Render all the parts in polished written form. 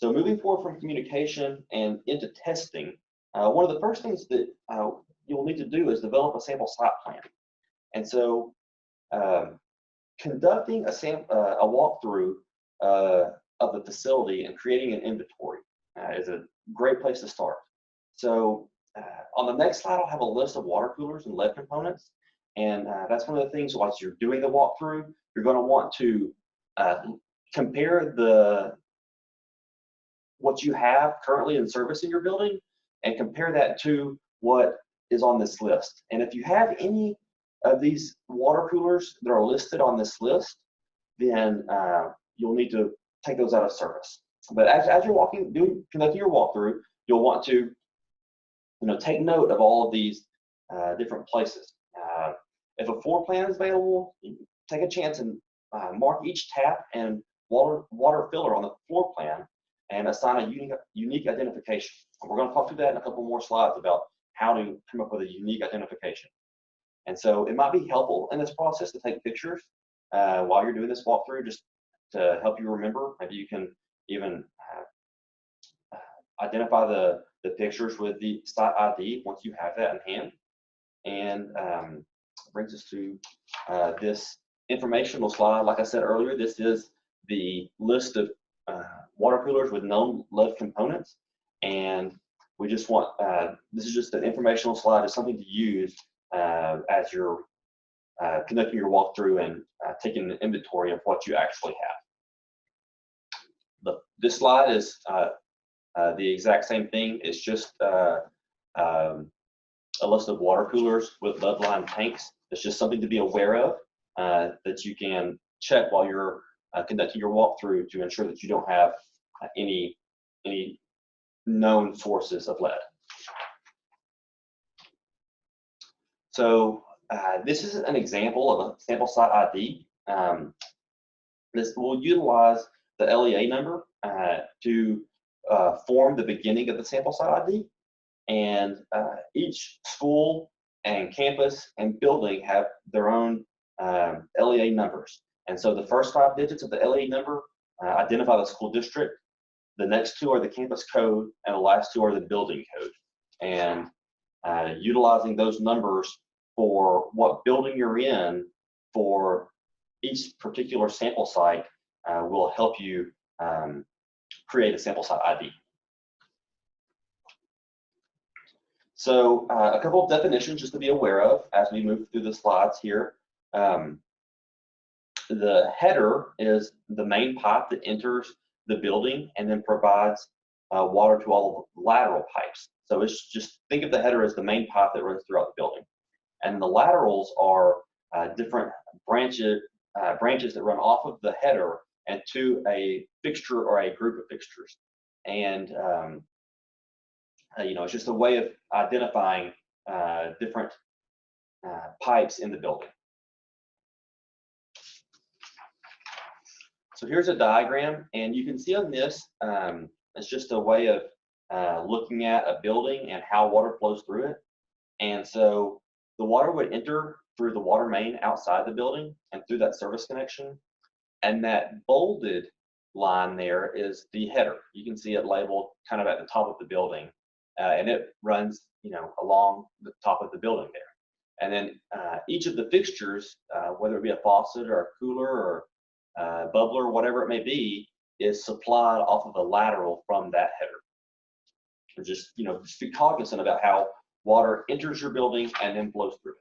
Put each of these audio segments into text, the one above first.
So moving forward from communication and into testing, one of the first things that you'll need to do is develop a sample site plan. And so conducting a walkthrough of the facility and creating an inventory is a great place to start. So on the next slide, I'll have a list of water coolers and lead components. And that's one of the things, once you're doing the walkthrough, you're going to want to compare what you have currently in service in your building and compare that to what is on this list. And if you have any of these water coolers that are listed on this list, then you'll need to take those out of service. But as you're conducting your walkthrough, you'll want to take note of all of these different places. If a floor plan is available, take a chance and mark each tap and water filler on the floor plan and assign a unique identification. And we're going to talk through that in a couple more slides about how to come up with a unique identification. And so it might be helpful in this process to take pictures while you're doing this walkthrough, just to help you remember. Maybe you can even identify the pictures with the site ID once you have that in hand. And brings us to this informational slide. Like I said earlier, this is the list of water coolers with known lead components. And we just want, this is just an informational slide. It's something to use as you're conducting your walkthrough and taking an inventory of what you actually have. This slide is the exact same thing. It's just a list of water coolers with lead-lined tanks. It's just something to be aware of that you can check while you're conducting your walkthrough to ensure that you don't have any known sources of lead. So this is an example of a sample site ID. This will utilize the LEA number to form the beginning of the sample site ID. And each school and campus and building have their own LEA numbers. And so the first 5 digits of the LEA number identify the school district. The next 2 are the campus code, and the last 2 are the building code. And utilizing those numbers for what building you're in for each particular sample site will help you create a sample site ID. So a couple of definitions just to be aware of as we move through the slides here. The header is the main pipe that enters the building and then provides water to all of the lateral pipes. So it's just, think of the header as the main pipe that runs throughout the building. And the laterals are different branches that run off of the header and to a fixture or a group of fixtures. And it's just a way of identifying different pipes in the building. So here's a diagram, and you can see on this, it's just a way of looking at a building and how water flows through it. And so the water would enter through the water main outside the building and through that service connection. And that bolded line there is the header. You can see it labeled kind of at the top of the building. And it runs, along the top of the building there. And then each of the fixtures, whether it be a faucet or a cooler or bubbler, whatever it may be, is supplied off of a lateral from that header. So just be cognizant about how water enters your building and then flows through it.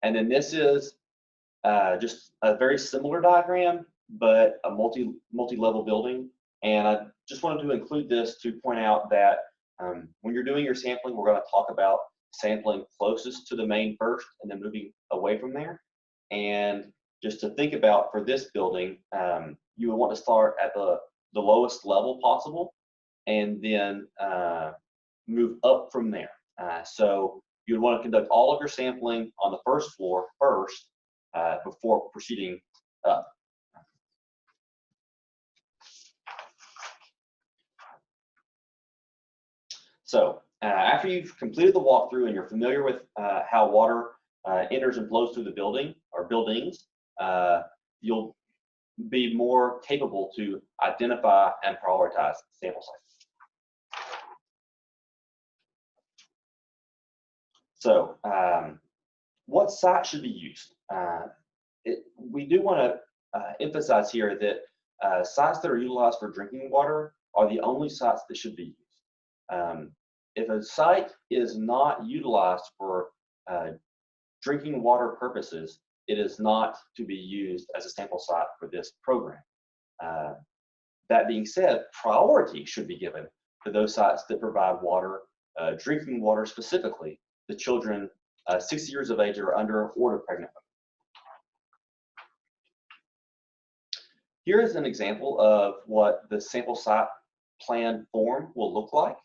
And then this is just a very similar diagram, but a multi-level building. And I just wanted to include this to point out that when you're doing your sampling, we're going to talk about sampling closest to the main first and then moving away from there. And just to think about for this building, you would want to start at the lowest level possible and then move up from there. So you'd want to conduct all of your sampling on the first floor first before proceeding up. So after you've completed the walkthrough and you're familiar with how water enters and flows through the building or buildings, you'll be more capable to identify and prioritize sample sites. So what site should be used? We do want to emphasize here that sites that are utilized for drinking water are the only sites that should be used. If a site is not utilized for drinking water purposes, it is not to be used as a sample site for this program. That being said, priority should be given to those sites that provide water, drinking water specifically, to children 6 years of age or under or to pregnant women. Here is an example of what the sample site plan form will look like.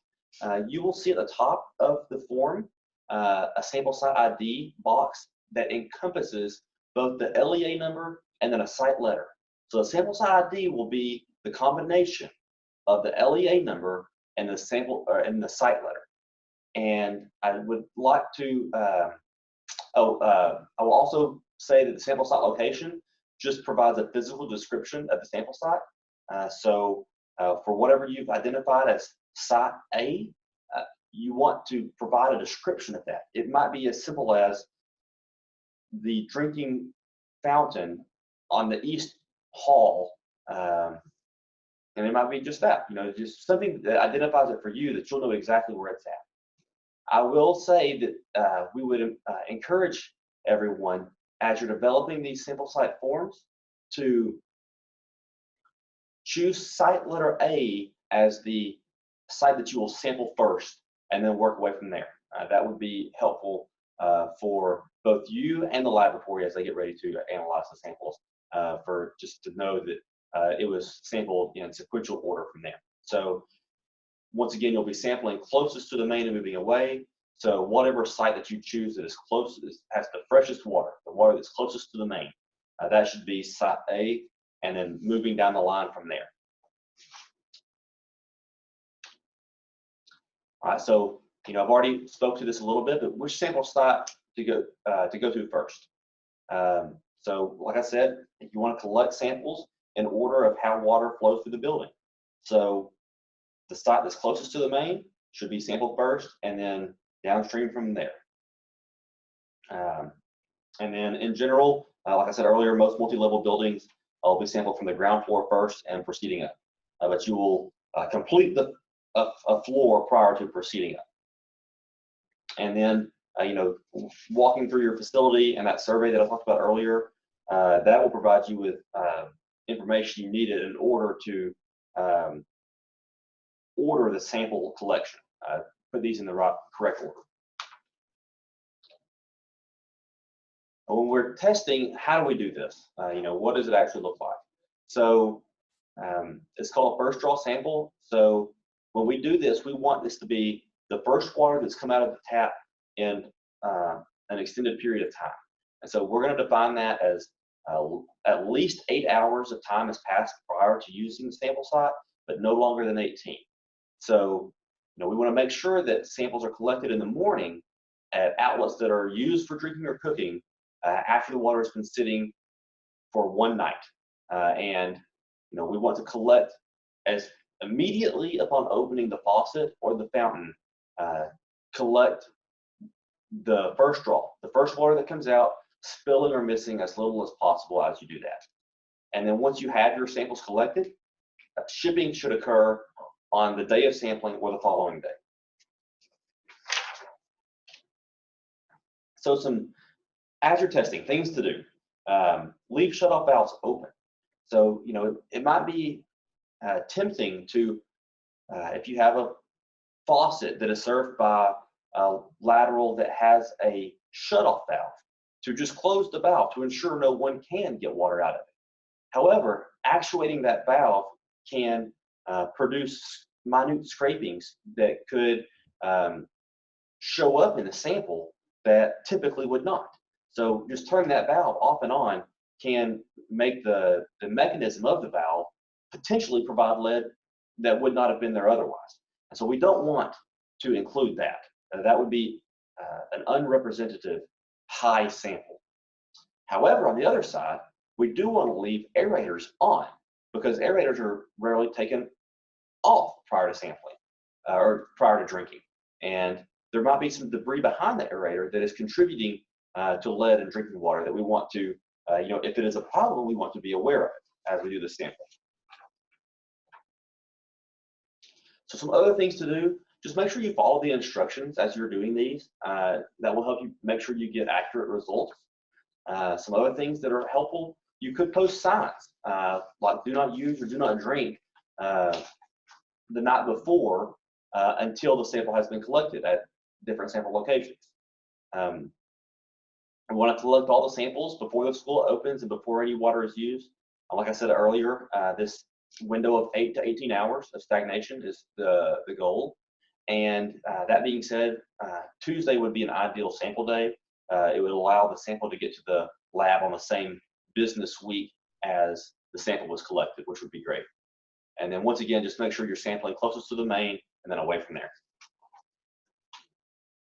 You will see at the top of the form a sample site ID box that encompasses both the LEA number and then a site letter. So the sample site ID will be the combination of the LEA number and the sample and the site letter. And I would like to, I will also say that the sample site location just provides a physical description of the sample site. So for whatever you've identified as site A, you want to provide a description of that. It might be as simple as the drinking fountain on the east hall, and it might be just that, just something that identifies it for you, that you'll know exactly where it's at. I will say that we would encourage everyone, as you're developing these sample site forms, to choose site letter A as the site that you will sample first and then work away from there. That would be helpful for both you and the laboratory as they get ready to analyze the samples, for just to know that it was sampled in sequential order from there. So once again, you'll be sampling closest to the main and moving away. So whatever site that you choose that is closest, has the freshest water, the water that's closest to the main, that should be site A, and then moving down the line from there. All right, so I've already spoke to this a little bit, but which sample site to go to first? So like I said, if you want to collect samples in order of how water flows through the building. So the site that's closest to the main should be sampled first, and then downstream from there. And then in general, like I said earlier, most multi-level buildings will be sampled from the ground floor first and proceeding up. But you will complete a floor prior to proceeding up. And then, walking through your facility and that survey that I talked about earlier, that will provide you with information you needed in order to order the sample collection. Put these in the correct order. When we're testing, how do we do this? What does it actually look like? So it's called a first draw sample. So when we do this, we want this to be the first water that's come out of the tap in an extended period of time. And so we're going to define that as at least 8 hours of time has passed prior to using the sample site, but no longer than 18. So we want to make sure that samples are collected in the morning at outlets that are used for drinking or cooking after the water has been sitting for one night. And we want to collect as immediately upon opening the faucet or the fountain, collect the first draw, the first water that comes out, spilling or missing as little as possible as you do that. And then once you have your samples collected, shipping should occur on the day of sampling or the following day. So as you're testing, things to do. Leave shutoff valves open. So, it might be tempting to, if you have a faucet that is served by a lateral that has a shutoff valve, to just close the valve to ensure no one can get water out of it. However, actuating that valve can produce minute scrapings that could show up in the sample that typically would not. So just turning that valve off and on can make the mechanism of the valve potentially provide lead that would not have been there otherwise. And so we don't want to include that. That would be an unrepresentative high sample. However, on the other side, we do want to leave aerators on, because aerators are rarely taken off prior to sampling or prior to drinking. And there might be some debris behind the aerator that is contributing to lead in drinking water that we want to, if it is a problem, we want to be aware of it as we do the sampling. So some other things to do, just make sure you follow the instructions as you're doing these. That will help you make sure you get accurate results. Some other things that are helpful, you could post signs like do not use or do not drink the night before until the sample has been collected at different sample locations. We want to collect all the samples before the school opens and before any water is used. Like I said earlier, this window of 8 to 18 hours of stagnation is the goal. And that being said, Tuesday would be an ideal sample day. It would allow the sample to get to the lab on the same business week as the sample was collected, which would be great. And then once again, just make sure you're sampling closest to the main and then away from there.